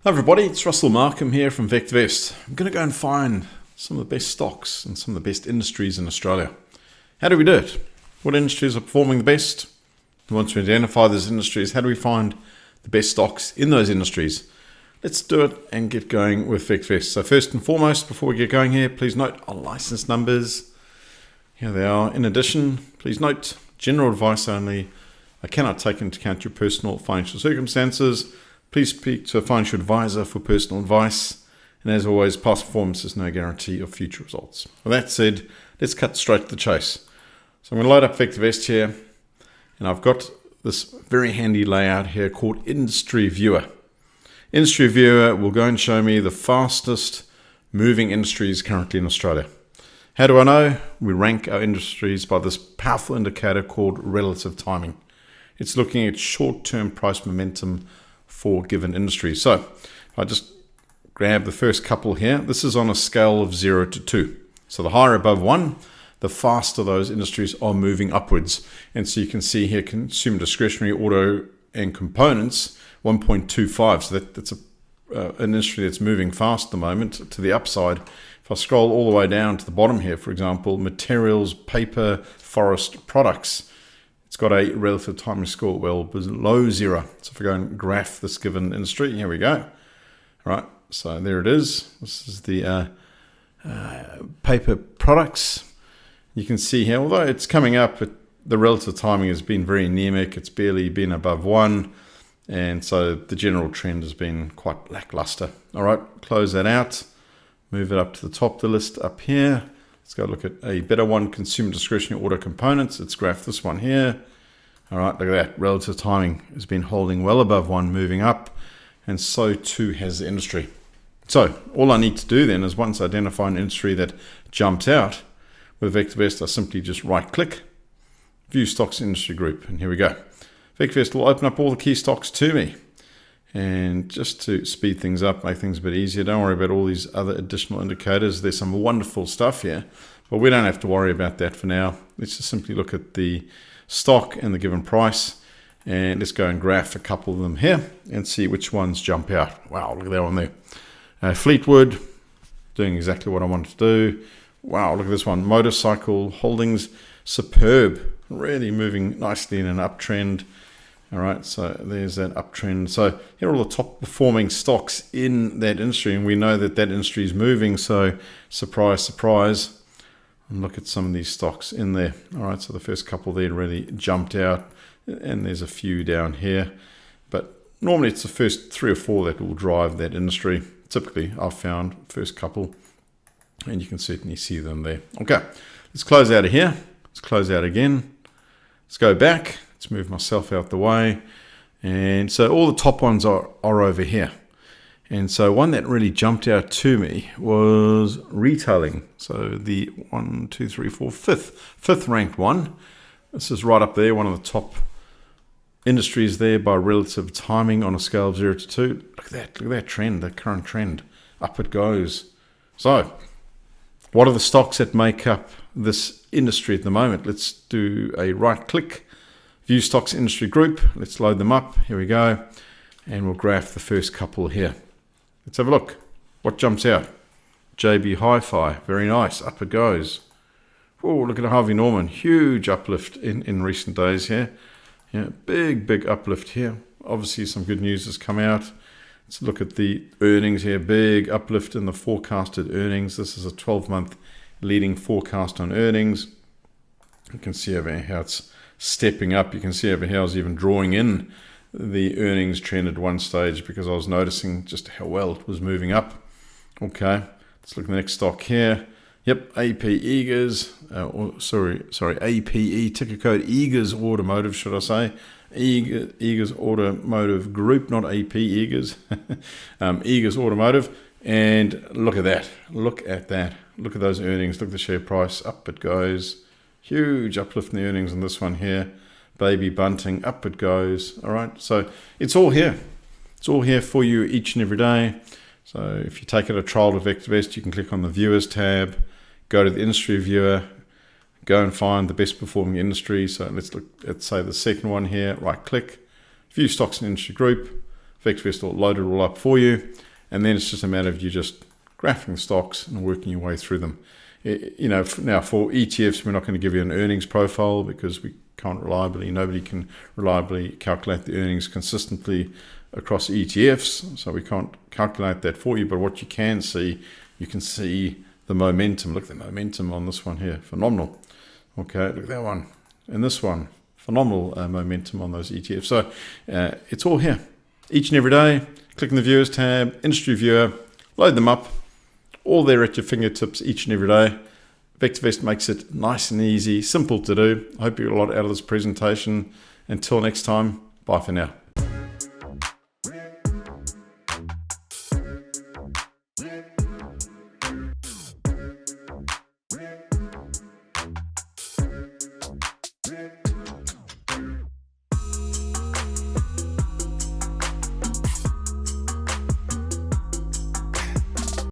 Hi everybody, it's Russell Markham here from VectorVest. I'm going to go and find some of the best stocks and some of the best industries in Australia. How do we do it? What industries are performing the best? Once we identify those industries, how do we find the best stocks in those industries? Let's do it and get going with VectorVest. So first and foremost, before we get going here, please note our license numbers. Here they are. In addition, please note, general advice only. I cannot take into account your personal financial circumstances. Please speak to a financial advisor for personal advice. And as always, past performance is no guarantee of future results. With that said, let's cut straight to the chase. So I'm going to load up VectorVest here. And I've got this very handy layout here called Industry Viewer. Industry Viewer will go and show me the fastest moving industries currently in Australia. How do I know? We rank our industries by this powerful indicator called relative timing. It's looking at short-term price momentum for given industries. So if I just grab the first couple here, this is on a scale of 0 to 2. So the higher above 1, the faster those industries are moving upwards. And so you can see here, consumer discretionary, auto and components, 1.25. So that's an industry that's moving fast at the moment to the upside. If I scroll all the way down to the bottom here, for example, materials, paper, forest products, it's got a relative timing score well below 0. So if I go and graph this given industry, here we go. All right, so there it is. This is the paper products. You can see here, although it's coming up, the relative timing has been very anemic. It's barely been above 1. And so the general trend has been quite lackluster. All right, close that out. Move it up to the top of the list up here. Let's go look at a better one, consumer discretionary auto components. Let's graph this one here. All right, look at that. Relative timing has been holding well above 1, moving up, and so too has the industry. So all I need to do then is once I identify an industry that jumps out, with VectorVest, I simply just right-click, View Stocks Industry Group, and here we go. VectorVest will open up all the key stocks to me. And just to speed things up, make things a bit easier, don't worry about all these other additional indicators. There's some wonderful stuff here, but we don't have to worry about that for now. Let's just simply look at the stock and the given price, and let's go and graph a couple of them here and see which ones jump out. Wow, look at that one there. Fleetwood, doing exactly what I wanted to do. Wow, look at this one. Motorcycle Holdings, superb, really moving nicely in an uptrend. All right, so there's that uptrend. So here are all the top performing stocks in that industry, and we know that that industry is moving, so surprise, surprise. And look at some of these stocks in there. All right, so the first couple there really jumped out, and there's a few down here. But normally it's the first 3 or 4 that will drive that industry. Typically, I've found first couple, and you can certainly see them there. Okay, let's close out of here. Let's close out again. Let's go back. Let's move myself out the way. And so all the top ones are over here. And so one that really jumped out to me was retailing. So the 1, 2, 3, 4, fifth ranked one. This is right up there, one of the top industries there by relative timing on a scale of 0 to 2. Look at that trend, the current trend. Up it goes. So what are the stocks that make up this industry at the moment? Let's do a right click. View Stocks Industry Group. Let's load them up. Here we go. And we'll graph the first couple here. Let's have a look. What jumps out? JB Hi-Fi. Very nice. Up it goes. Oh, look at Harvey Norman. Huge uplift in recent days here. Yeah, big uplift here. Obviously, some good news has come out. Let's look at the earnings here. Big uplift in the forecasted earnings. This is a 12-month leading forecast on earnings. You can see over here how it's stepping up. You can see over here I was even drawing in the earnings trend at one stage because I was noticing just how well it was moving up. Okay, let's look at the next stock here. Yep, AP Eagers, APE, ticker code Eagers Automotive, should I say. Eagers Automotive Group, not AP Eagers. Eagers Automotive. And look at that. Look at that. Look at those earnings. Look at the share price. Up it goes. Huge uplift in the earnings on this one here. Baby Bunting, up it goes. All right, so it's all here. It's all here for you each and every day. So if you take it a trial with VectorVest, you can click on the Viewers tab, go to the Industry Viewer, go and find the best performing industry. So let's look at, say, the second one here. Right click, View Stocks and Industry Group. VectorVest will load it all up for you, and then it's just a matter of you just graphing the stocks and working your way through them. Now for ETFs, we're not going to give you an earnings profile because nobody can reliably calculate the earnings consistently across ETFs, so we can't calculate that for you. But what you can see the momentum. Look at the momentum on this one here, phenomenal. Okay, look at that one, and this one, phenomenal momentum on those ETFs. So it's all here, each and every day. Click on the Viewers tab, Industry Viewer, load them up, all there at your fingertips each and every day. VectorVest makes it nice and easy, simple to do. I hope you got a lot out of this presentation. Until next time, bye for now.